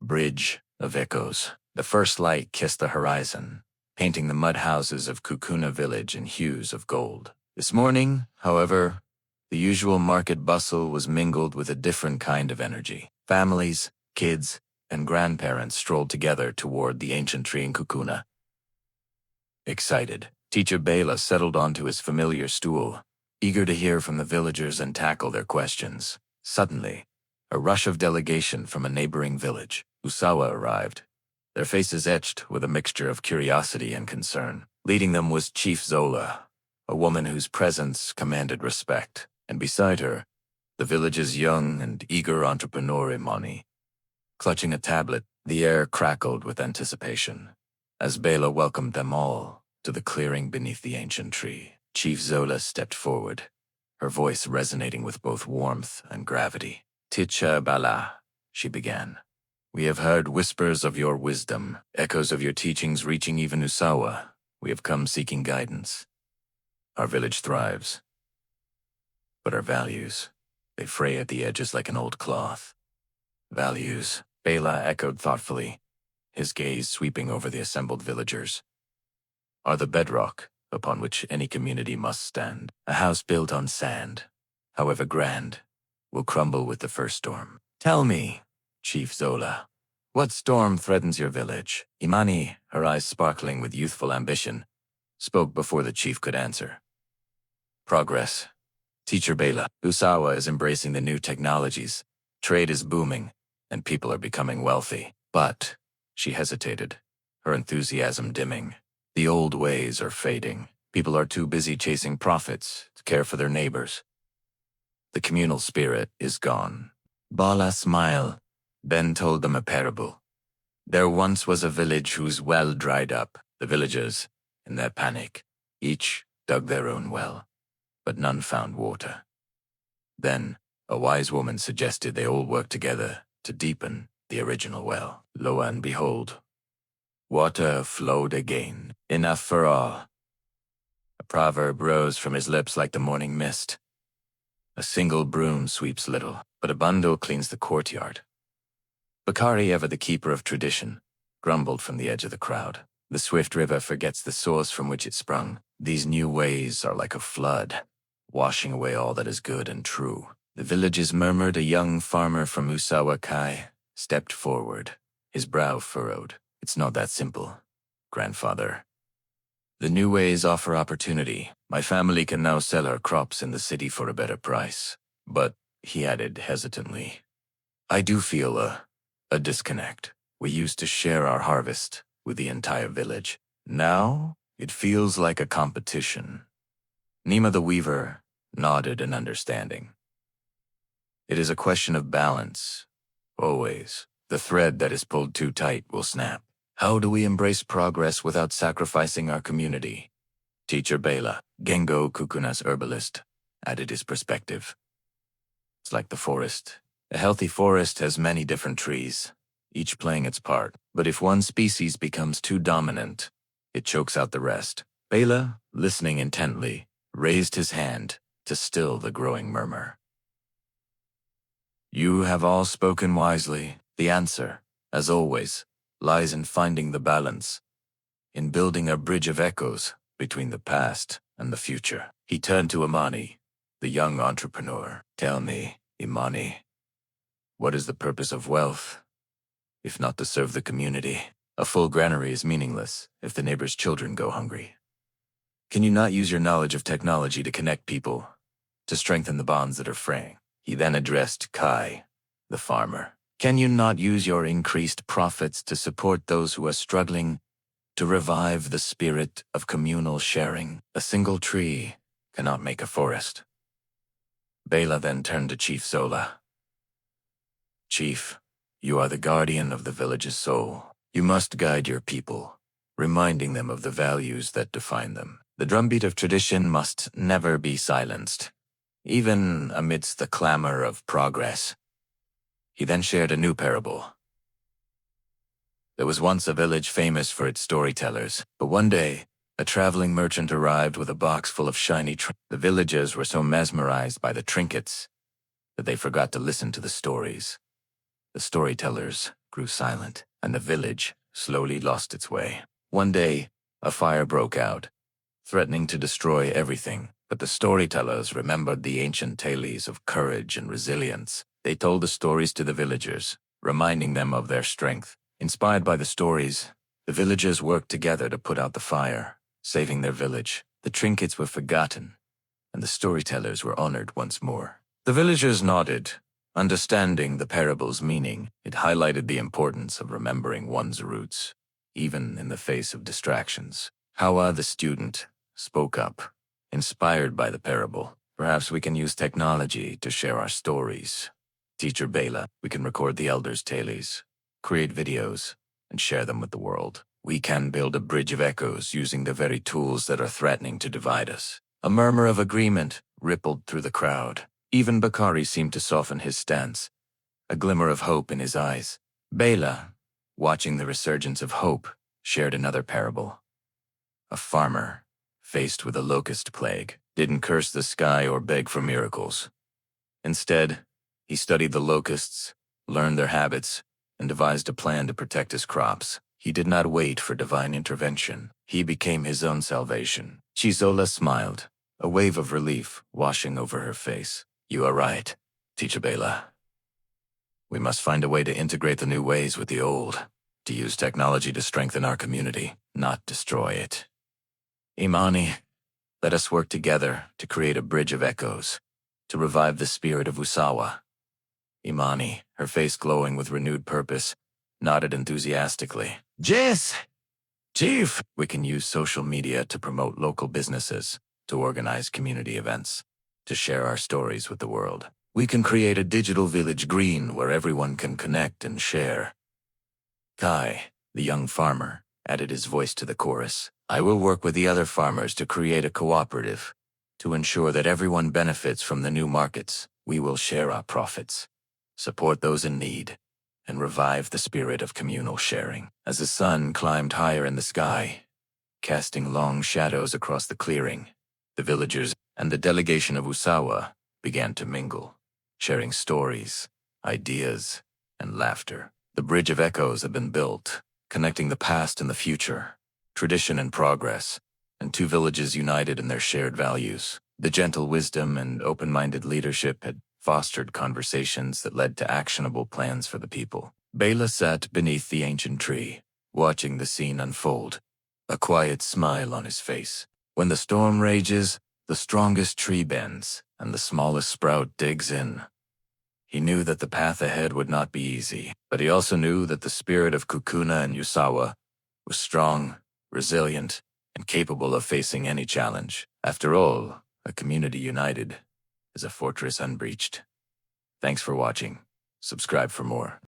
Bridge of Echoes. The first light kissed the horizon, painting the mud houses of Kukuna village in hues of gold. This morning, however, the usual market bustle was mingled with a different kind of energy. Families, kids, and grandparents strolled together toward the ancient tree in Kukuna. Excited, teacher Bala settled onto his familiar stool, eager to hear from the villagers and tackle their questions. Suddenly, a rush of delegation from a neighboring village, Usawa, arrived, their faces etched with a mixture of curiosity and concern. Leading them was Chief Zola, a woman whose presence commanded respect, and beside her, the village's young and eager entrepreneur Imani. Clutching a tablet, the air crackled with anticipation, as Bala welcomed them all to the clearing beneath the ancient tree. Chief Zola stepped forward, her voice resonating with both warmth and gravity. "Teacher Bala," she began, "we have heard whispers of your wisdom, echoes of your teachings reaching even Usawa. We have come seeking guidance. Our village thrives, but our values, they fray at the edges like an old cloth." "Values," Bala echoed thoughtfully, his gaze sweeping over the assembled villagers, "are the bedrock upon which any community must stand. A house built on sand, however grand, will crumble with the first storm. Tell me, Chief Zola, what storm threatens your village?" Imani, her eyes sparkling with youthful ambition, spoke before the chief could answer. "Progress. Teacher Bala, Usawa is embracing the new technologies. Trade is booming, and people are becoming wealthy." But she hesitated, her enthusiasm dimming. "The old ways are fading. People are too busy chasing profits to care for their neighbors. The communal spirit is gone." Bala smiled, then told them a parable. "There once was a village whose well dried up. The villagers, in their panic, each dug their own well, but none found water. Then a wise woman suggested they all work together to deepen the original well. Lo and behold, water flowed again, enough for all." A proverb rose from his lips like the morning mist. "A single broom sweeps little, but a bundle cleans the courtyard." Bakari, ever the keeper of tradition, grumbled from the edge of the crowd. "The swift river forgets the source from which it sprung. These new ways are like a flood, washing away all that is good and true." The villagers murmured. A young farmer from Usawa Kai stepped forward, his brow furrowed. "It's not that simple, grandfather. The new ways offer opportunity. My family can now sell our crops in the city for a better price. But," he added hesitantly, "I do feel a disconnect. We used to share our harvest with the entire village. Now, it feels like a competition." Nima the weaver nodded in understanding. "It is a question of balance. Always. The thread that is pulled too tight will snap. How do we embrace progress without sacrificing our community?" Teacher Bala, Gengo Kukuna's herbalist, added his perspective. "It's like the forest. A healthy forest has many different trees, each playing its part. But if one species becomes too dominant, it chokes out the rest." Bala, listening intently, raised his hand to still the growing murmur. "You have all spoken wisely. The answer, as always, lies in finding the balance, in building a bridge of echoes between the past and the future." He turned to Imani, the young entrepreneur. "Tell me, Imani, what is the purpose of wealth, if not to serve the community? A full granary is meaningless if the neighbor's children go hungry. Can you not use your knowledge of technology to connect people, to strengthen the bonds that are fraying?" He then addressed Kai, the farmer. "Can you not use your increased profits to support those who are struggling, to revive the spirit of communal sharing? A single tree cannot make a forest." Bala then turned to Chief Zola. "Chief, you are the guardian of the village's soul. You must guide your people, reminding them of the values that define them. The drumbeat of tradition must never be silenced, even amidst the clamor of progress." He then shared a new parable. "There was once a village famous for its storytellers, but one day, a traveling merchant arrived with a box full of shiny trinkets. The villagers were so mesmerized by the trinkets that they forgot to listen to the stories. The storytellers grew silent, and the village slowly lost its way. One day, a fire broke out, threatening to destroy everything. But the storytellers remembered the ancient tales of courage and resilience. They told the stories to the villagers, reminding them of their strength. Inspired by the stories, the villagers worked together to put out the fire, saving their village. The trinkets were forgotten, and the storytellers were honored once more. The villagers nodded, understanding the parable's meaning. It highlighted the importance of remembering one's roots, even in the face of distractions. Hawa, the student, spoke up, inspired by the parable. Perhaps we can use technology to share our stories. Teacher Bala, we can record the elders' tales, create videos, and share them with the world. We can build a bridge of echoes using the very tools that are threatening to divide us. A murmur of agreement rippled through the crowd. Even Bakari seemed to soften his stance, a glimmer of hope in his eyes. Bala, watching the resurgence of hope, shared another parable. A farmer, faced with a locust plague, didn't curse the sky or beg for miracles. Instead, he studied the locusts, learned their habits, and devised a plan to protect his crops. He did not wait for divine intervention. He became his own salvation. Chizola smiled, a wave of relief washing over her face. You are right, Teacher Bala. We must find a way to integrate the new ways with the old, to use technology to strengthen our community, not destroy it. Imani, let us work together to create a bridge of echoes, to revive the spirit of Usawa. Imani, her face glowing with renewed purpose, nodded enthusiastically. Yes, Chief! We can use social media to promote local businesses, to organize community events, to share our stories with the world. We can create a digital village green where everyone can connect and share. Kai, the young farmer, added his voice to the chorus. I will work with the other farmers to create a cooperative, to ensure that everyone benefits from the new markets. We will share our profits, support those in need, and revive the spirit of communal sharing. As the sun climbed higher in the sky, casting long shadows across the clearing, the villagers and the delegation of Usawa began to mingle, sharing stories, ideas, and laughter. The bridge of echoes had been built, connecting the past and the future, tradition and progress, and two villages united in their shared values. The gentle wisdom and open-minded leadership had fostered conversations that led to actionable plans for the people. Bala sat beneath the ancient tree, watching the scene unfold, a quiet smile on his face. When the storm rages, the strongest tree bends, and the smallest sprout digs in. He knew that the path ahead would not be easy, but he also knew that the spirit of Kukuna and Usawa was strong, resilient, and capable of facing any challenge. After all, a community united is a fortress unbreached. Thanks for watching. Subscribe for more.